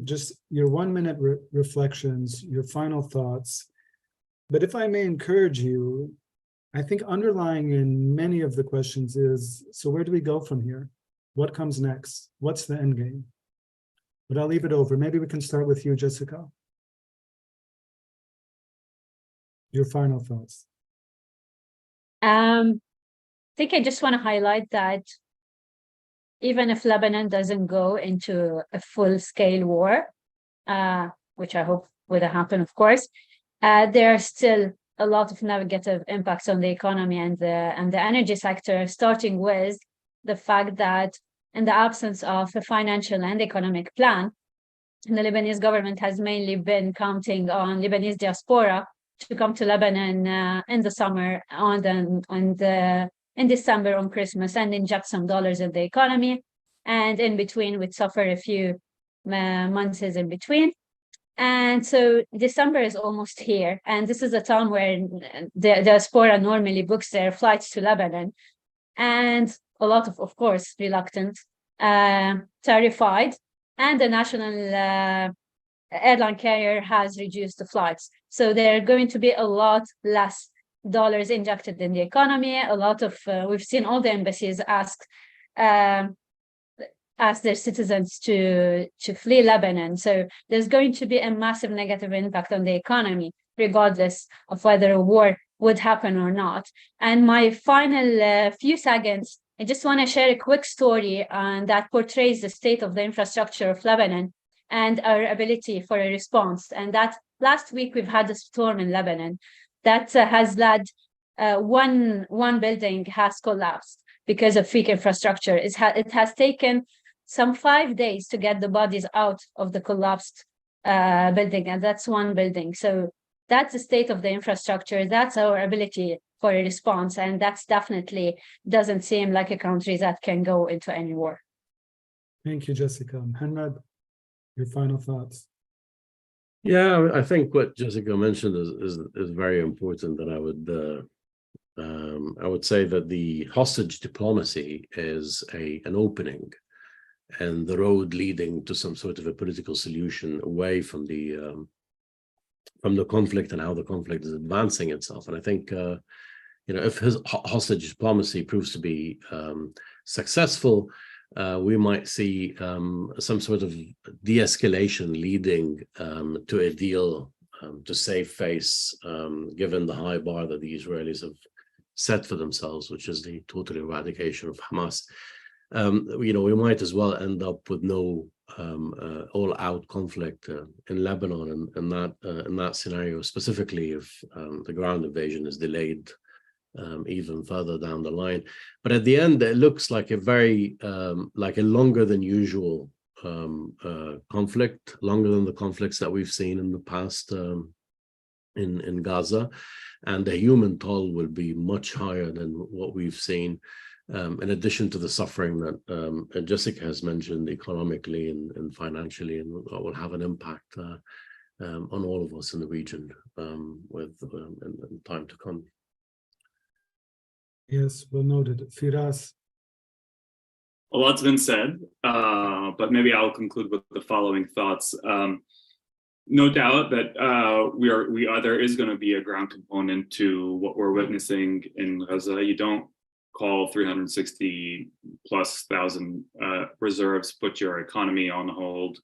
Speaker 1: just your 1 minute reflections, your final thoughts. But if I may encourage you, I think underlying in many of the questions is, so where do we go from here? What comes next? What's the end game? But I'll leave it over. Maybe we can start with you, Jessica. Your final thoughts.
Speaker 3: I think I just want to highlight that even if Lebanon doesn't go into a full-scale war, which I hope will happen, of course, there are still a lot of negative impacts on the economy and the energy sector, starting with the fact that in the absence of a financial and economic plan, the Lebanese government has mainly been counting on Lebanese diaspora to come to Lebanon in the summer, in December on Christmas, and inject some dollars in the economy. And in between, we'd suffer a few months in between. And so December is almost here. And this is a time where the diaspora normally books their flights to Lebanon. And a lot of course, reluctant, terrified, and the national airline carrier has reduced the flights. So there are going to be a lot less dollars injected in the economy. A lot of, we've seen all the embassies ask their citizens to flee Lebanon. So there's going to be a massive negative impact on the economy, regardless of whether a war would happen or not. And my final few seconds, I just want to share a quick story that portrays the state of the infrastructure of Lebanon and our ability for a response. And that last week we've had a storm in Lebanon that has led one building has collapsed because of weak infrastructure. It has taken some 5 days to get the bodies out of the collapsed building, and that's one building. So that's the state of the infrastructure. That's our ability for a response, and that's definitely doesn't seem like a country that can go into any war.
Speaker 1: Thank you, Jessica. Mohammed, your final thoughts.
Speaker 2: Yeah, I think what Jessica mentioned is very important, and I would say that the hostage diplomacy is an opening, and the road leading to some sort of a political solution away from the conflict and how the conflict is advancing itself. And I think if his hostage diplomacy proves to be successful, we might see some sort of de-escalation leading to a deal to save face, given the high bar that the Israelis have set for themselves, which is the total eradication of Hamas. We might as well end up with no all-out conflict in Lebanon, and in that scenario, specifically if the ground invasion is delayed even further down the line. But at the end, it looks like a very like a longer than usual conflict, longer than the conflicts that we've seen in the past in Gaza, and the human toll will be much higher than what we've seen. In addition to the suffering that Jessica has mentioned economically and financially, and that will have an impact on all of us in the region in time to come.
Speaker 1: Yes, well noted. Firas.
Speaker 4: A lot's been said, but maybe I'll conclude with the following thoughts. No doubt that there is going to be a ground component to what we're witnessing in Gaza. You don't call 360,000+ reserves, put your economy on hold,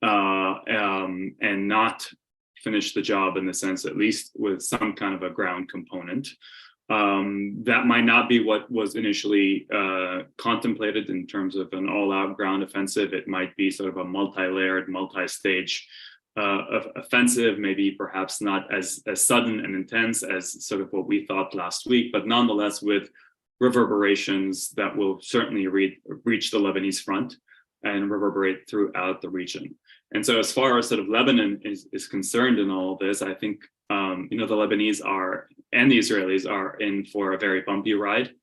Speaker 4: and not finish the job, in the sense, at least with some kind of a ground component. That might not be what was initially contemplated in terms of an all-out ground offensive. It might be sort of a multi-layered, multi-stage offensive, maybe perhaps not as sudden and intense as sort of what we thought last week, but nonetheless with reverberations that will certainly reach the Lebanese front and reverberate throughout the region. And so as far as sort of Lebanon is concerned in all of this, I think the Lebanese and the Israelis are in for a very bumpy ride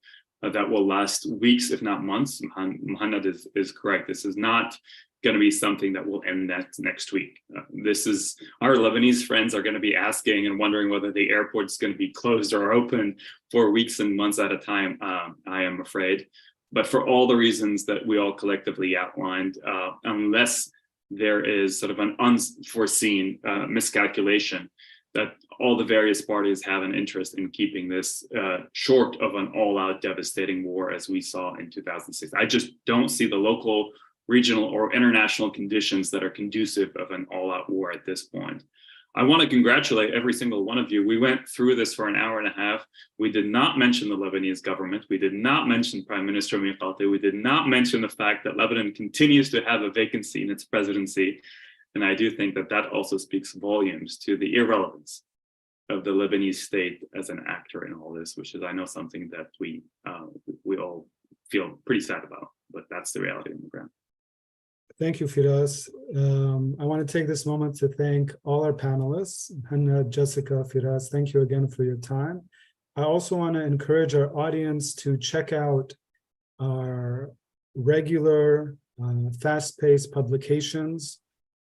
Speaker 4: that will last weeks, if not months. Muhammad is correct. This is not going to be something that will end next week. Our Lebanese friends are going to be asking and wondering whether the airport's going to be closed or open for weeks and months at a time, I am afraid. But for all the reasons that we all collectively outlined, unless there is sort of an unforeseen miscalculation, that all the various parties have an interest in keeping this short of an all-out devastating war as we saw in 2006. I just don't see the local, regional, or international conditions that are conducive of an all-out war at this point. I want to congratulate every single one of you. We went through this for an hour and a half. We did not mention the Lebanese government. We did not mention Prime Minister Miqati. We did not mention the fact that Lebanon continues to have a vacancy in its presidency. And I do think that also speaks volumes to the irrelevance of the Lebanese state as an actor in all this, which is, I know, something that we all feel pretty sad about, but that's the reality on the ground.
Speaker 1: Thank you, Firas. I want to take this moment to thank all our panelists, Hannah, Jessica, Firas. Thank you again for your time. I also want to encourage our audience to check out our regular, fast-paced publications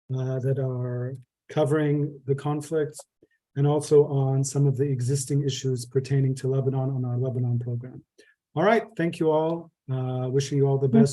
Speaker 1: that are covering the conflict, and also on some of the existing issues pertaining to Lebanon on our Lebanon program. All right, thank you all. Wishing you all the best.